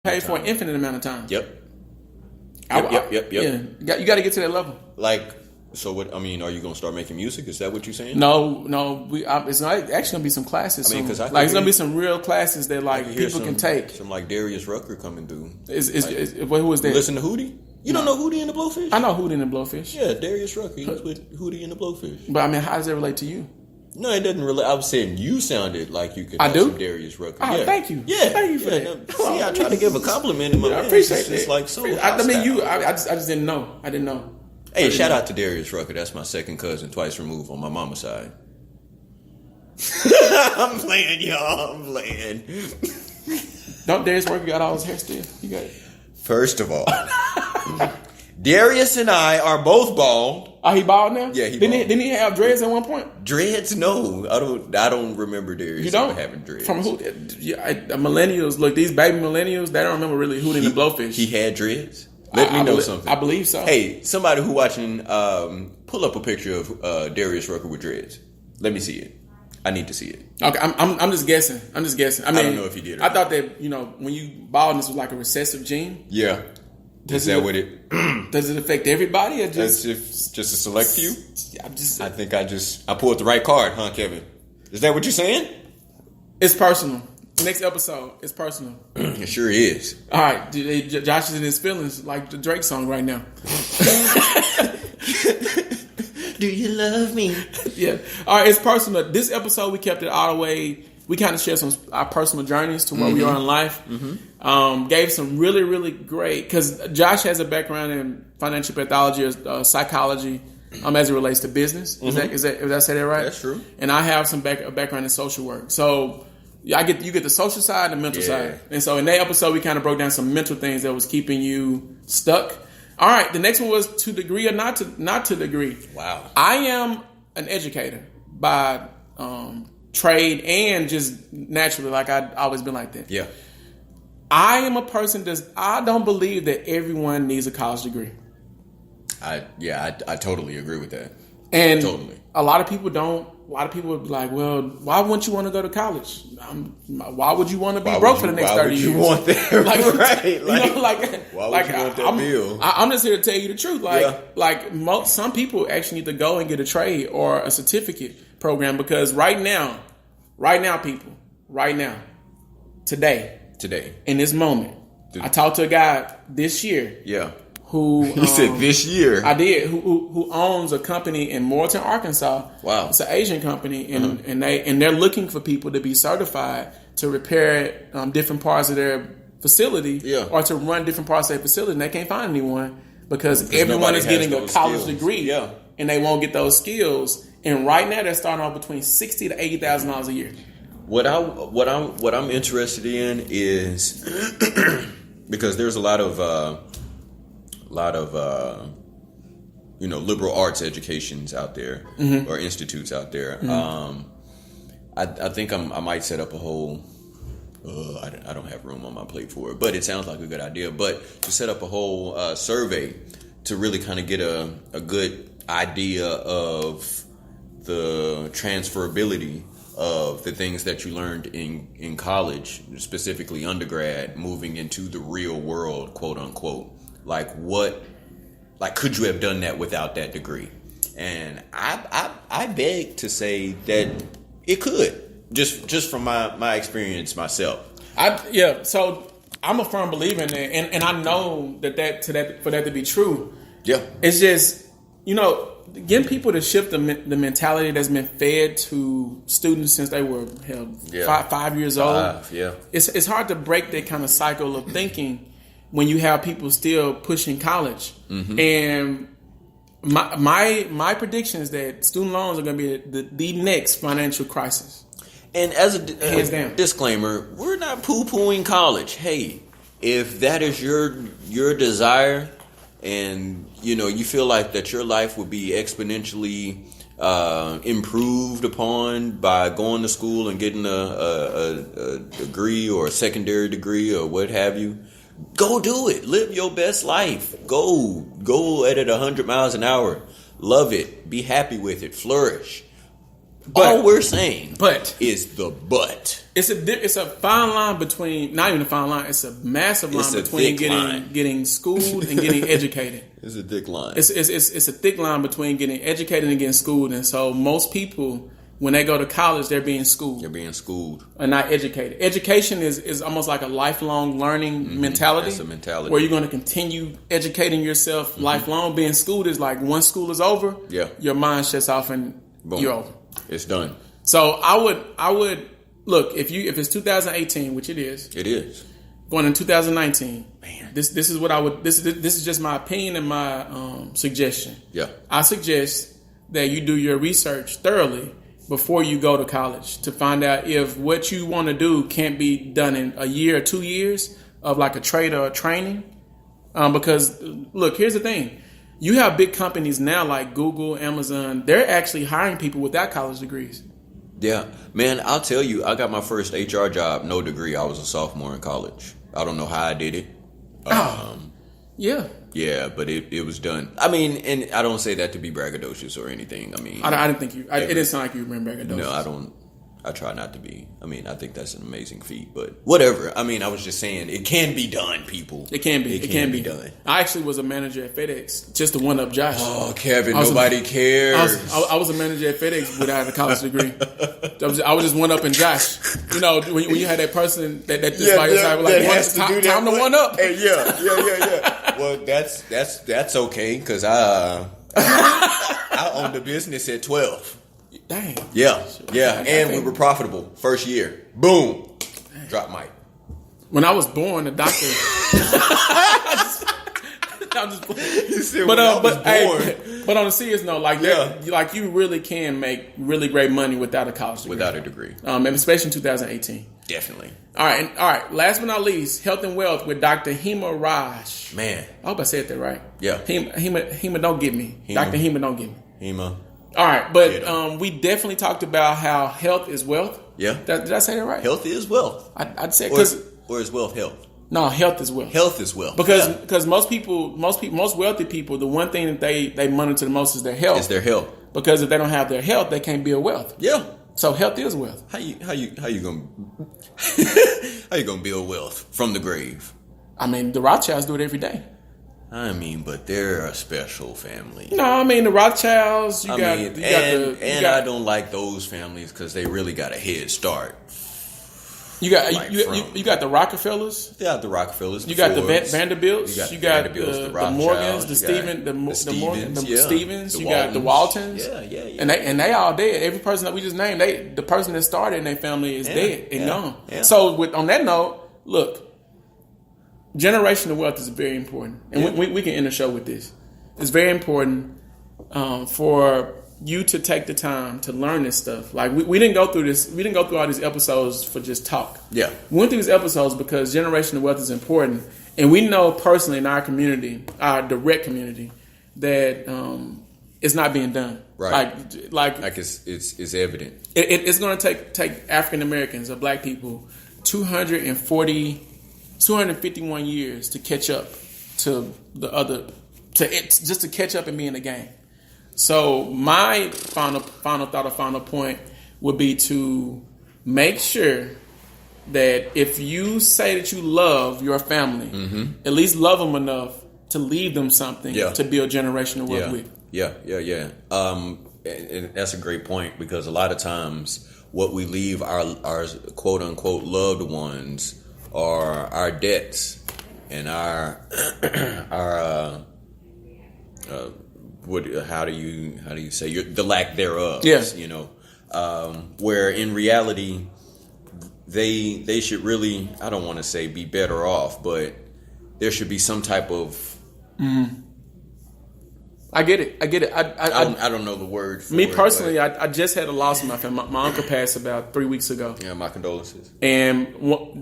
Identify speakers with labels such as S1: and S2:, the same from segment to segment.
S1: Paid for an infinite amount of time.
S2: Yep.
S1: Yep. Yeah, you got to get to that level.
S2: Like, so what? I mean, are you gonna start making music? Is that what you're saying?
S1: No. It's not actually gonna be some classes.
S2: I mean, because
S1: it's gonna be some real classes that like people can take.
S2: Some like Darius Rucker coming through.
S1: Who is that?
S2: Listen to Hootie. You don't know Hootie and the Blowfish?
S1: I know Hootie and the Blowfish.
S2: Yeah, Darius Rucker. He was with Hootie and the Blowfish.
S1: But I mean, how does that relate to you?
S2: No, it doesn't relate. I was saying you sounded like you could.
S1: I do.
S2: Some Darius Rucker.
S1: Oh,
S2: yeah.
S1: Thank you.
S2: Yeah,
S1: thank you for that.
S2: See, I try to give a compliment in my
S1: I appreciate
S2: It's
S1: that.
S2: like so.
S1: I mean, I just didn't know. I didn't know.
S2: Hey, shout out to Darius Rucker. That's my second cousin, twice removed on my mama's side. I'm playing, y'all. I'm playing.
S1: Don't Darius Rucker got all his hair still? You got it.
S2: First of all, Darius and I are both bald.
S1: Oh, he bald now?
S2: Yeah, he
S1: bald.
S2: bald.
S1: Didn't he have dreads at one point?
S2: Dreads? No, I don't remember Darius
S1: You don't?
S2: ever having dreads.
S1: From who? Yeah, millennials. Look, these baby millennials, they don't remember really Hootie and the Blowfish.
S2: He had dreads? Let me know something.
S1: I believe so.
S2: Hey, somebody who watching, pull up a picture of Darius Rucker with dreads. Let me see it. I need to see it.
S1: Okay, I'm just guessing. I mean,
S2: I don't know if he did.
S1: I thought that when you baldness was like a recessive gene.
S2: Yeah. Is that what it?
S1: Does it affect everybody or just
S2: just a select few?
S1: I
S2: think I pulled the right card, huh, Kevin? Is that what you're saying?
S1: It's personal. Next episode, it's personal.
S2: It sure is.
S1: All right, Josh is in his feelings like the Drake song right now.
S2: Do you love me?
S1: Yeah. All right, it's personal. This episode, we kept it all the way. We kind of shared some our personal journeys to where we are in life. Mm-hmm. Gave some really, really great, because Josh has a background in financial pathology or psychology as it relates to business. Mm-hmm. Is that did I say that right?
S2: That's true.
S1: And I have some background in social work. So you get the social side and the mental side. And so in that episode, we kind of broke down some mental things that was keeping you stuck. All right, the next one was to degree or not to degree.
S2: Wow.
S1: I am an educator by trade and just naturally, like I've always been like that.
S2: Yeah.
S1: I am a person I don't believe that everyone needs a college degree.
S2: I totally agree with that.
S1: And
S2: totally.
S1: A lot of people don't. A lot of people would be like, well, why wouldn't you want to go to college? Why would you want to be broke for the next 30 years?
S2: Why would you want that?
S1: Like,
S2: right.
S1: Why
S2: would you want that bill?
S1: I'm just here to tell you the truth. Some people actually need to go and get a trade or a certificate program, because right now, today, in this moment, I talked to a guy this year.
S2: Yeah.
S1: Who
S2: you said this year?
S1: I did. Who owns a company in Morton, Arkansas?
S2: Wow,
S1: it's an Asian company, and they're looking for people to be certified to repair different parts of their facility, or to run different parts of their facility. And they can't find anyone because everyone is getting a college degree, and they won't get those skills. And right now, they're starting off between $60,000 to $80,000 a year.
S2: What I'm interested in is because there's a lot of liberal arts educations out there, or institutes out there. I think I might set up a whole. I don't have room on my plate for it, but it sounds like a good idea. But to set up a whole survey to really kind of get a good idea of the transferability of the things that you learned in college, specifically undergrad, moving into the real world, quote unquote. Like could you have done that without that degree? And I beg to say that it could, just from my experience myself.
S1: So I'm a firm believer in that, and I know for that to be true.
S2: Yeah,
S1: it's just getting people to shift the mentality that's been fed to students since they were 5 years old. It's hard to break that kind of cycle of thinking when you have people still pushing college. And my prediction is that student loans are going to be the next financial crisis.
S2: And as a disclaimer, we're not poo-pooing college. Hey, if that is your desire, and you feel like that your life would be exponentially improved upon by going to school and getting a degree or a secondary degree or what have you, go do it. Live your best life. Go at it 100 miles an hour. Love it. Be happy with it. Flourish. All we're saying is the but.
S1: It's a fine line between, not even a fine line. It's a massive line between getting schooled and getting educated.
S2: It's a thick line.
S1: It's a thick line between getting educated and getting schooled. And so most people, when they go to college, they're being schooled.
S2: They're being schooled.
S1: And not educated. Education is almost like a lifelong learning mentality.
S2: That's a mentality.
S1: Where you're going to continue educating yourself lifelong. Being schooled is like once school is over, your mind shuts off and boom, you're over.
S2: It's done.
S1: So I would look, if it's 2018, which it is.
S2: It is.
S1: Going in 2019. Man. This is what I would this is just my opinion and my suggestion.
S2: Yeah.
S1: I suggest that you do your research thoroughly before you go to college to find out if what you want to do can't be done in a year or 2 years of like a trade or a training. Because look, here's the thing. You have big companies now like Google, Amazon. They're actually hiring people without college degrees.
S2: Yeah. Man, I'll tell you, I got my first HR job, no degree. I was a sophomore in college. I don't know how I did it.
S1: Yeah.
S2: Yeah, but it was done. I mean, and I don't say that to be braggadocious or anything. I mean,
S1: I didn't think you. It didn't sound like you were braggadocious.
S2: No, I don't. I try not to be. I mean, I think that's an amazing feat, but whatever. I mean, I was just saying it can be done, people.
S1: It can be. It can be done. I actually was a manager at FedEx, just to one up Josh.
S2: Oh, Kevin, nobody cares.
S1: I was a manager at FedEx without a college degree. I was just one up in Josh. You know, when you had that person that just by your side, like, time to one up.
S2: Hey, yeah. Well, that's okay because I owned the business at 12.
S1: Dang.
S2: Yeah. And we were profitable. First year. Boom. Dang. Drop mic.
S1: When I was born, the doctor. I'm just playing. But on a serious note, like you really can make really great money without a college degree.
S2: Without a degree.
S1: And especially in 2018.
S2: Definitely.
S1: All right. Last but not least, health and wealth with Dr. Hema Raj.
S2: Man.
S1: I hope I said that right.
S2: Yeah.
S1: Hema, don't get me. Dr. Hema, don't get me.
S2: Hema.
S1: All right, but we definitely talked about how health is wealth.
S2: Yeah.
S1: Did I say that right?
S2: Health is wealth.
S1: I'd say
S2: or is wealth health?
S1: No, health is wealth.
S2: Health is wealth.
S1: Because most wealthy people, the one thing that they monitor the most is their health.
S2: Is their health.
S1: Because if they don't have their health, they can't build wealth.
S2: Yeah.
S1: So health is wealth.
S2: How you gonna build wealth from the grave?
S1: I mean, the Rothschilds do it every day.
S2: I mean, but they're a special family.
S1: No, I mean the Rothschilds.
S2: I don't like those families because they really got a head start.
S1: You got the Rockefellers.
S2: Yeah, the Rockefellers.
S1: You got the Vanderbilts. You got the Morgans, the Stevens. You got the Waltons.
S2: Yeah.
S1: And they all dead. Every person that we just named, the person that started in their family is dead and gone.
S2: Yeah.
S1: So on that note, look. Generational wealth is very important, and we can end the show with this. It's very important for you to take the time to learn this stuff. Like we didn't go through this. We didn't go through all these episodes for just talk.
S2: Yeah,
S1: we went through these episodes because generational wealth is important, and we know personally in our community, our direct community, that it's not being done.
S2: Right,
S1: like
S2: it's evident.
S1: It's going to take African Americans or Black people 251 years to catch up to the other, just to catch up and be in the game. So my final thought or final point would be to make sure that if you say that you love your family, at least love them enough to leave them something to build generational wealth with.
S2: Yeah. And that's a great point because a lot of times what we leave our quote unquote loved ones are our debts and how do you say the lack thereof?
S1: Yes,
S2: you know, where in reality they should really, I don't want to say be better off, but there should be some type of.
S1: I get it.
S2: I don't know the word for
S1: me personally. I just had a loss in my family. My uncle passed about 3 weeks ago.
S2: Yeah, my condolences.
S1: And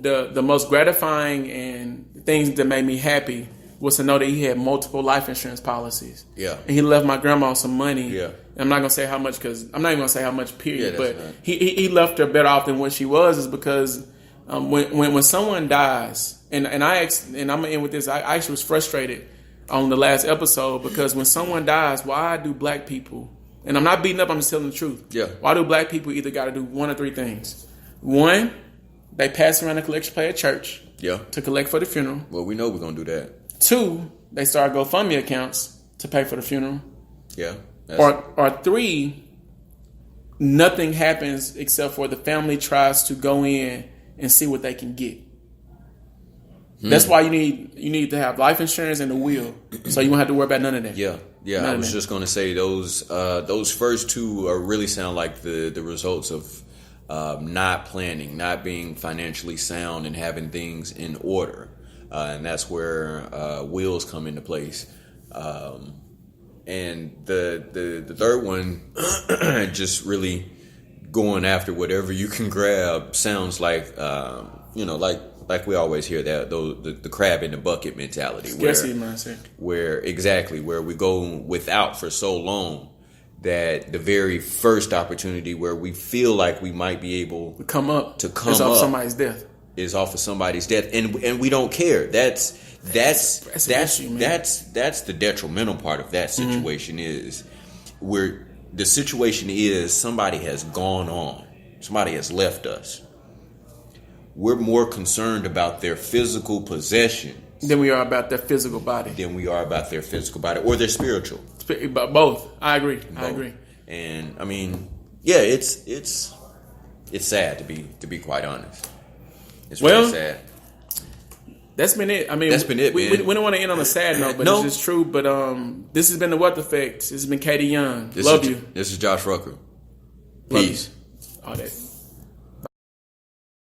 S1: the most gratifying and things that made me happy was to know that he had multiple life insurance policies.
S2: Yeah.
S1: And he left my grandma some money.
S2: Yeah.
S1: And I'm not gonna say how much because I'm not even gonna say how much. Period. But he left her better off than what she was, is because when someone dies, and I'm gonna end with this. I actually was frustrated on the last episode because when someone dies, why do Black people, and I'm not beating up, I'm just telling the truth.
S2: Yeah.
S1: Why do Black people either got to do one or three things? One, they pass around the collection plate at church.
S2: Yeah.
S1: To collect for the funeral.
S2: Well, we know we're gonna do that.
S1: 2, they start GoFundMe accounts to pay for the funeral.
S2: Yeah.
S1: Or 3, nothing happens except for the family tries to go in and see what they can get. That's why you need to have life insurance and a will, so you won't have to worry about none of that.
S2: Yeah. I was just going to say those first 2 really sound like the results of not planning, not being financially sound, and having things in order, and that's where wills come into place. And the third one, just really going after whatever you can grab, sounds like like we always hear that the crab in the bucket mentality, where we go without for so long that the very first opportunity where we feel like we might be able
S1: to come up
S2: is
S1: off somebody's death.
S2: Is off of somebody's death, and we don't care. That's the detrimental part of that situation is where the situation is somebody has gone on, somebody has left us. We're more concerned about their physical possession
S1: than we are about their physical body.
S2: Or their spiritual.
S1: Both. I agree. Both. I agree.
S2: And I mean, yeah, it's sad to be quite honest. It's really sad.
S1: That's been it. I mean, we don't want to end on a sad note, but it's just true. But this has been the Wealth Effect. This has been Katie Young. Love you.
S2: This is Josh Rucker. Peace.
S1: All that.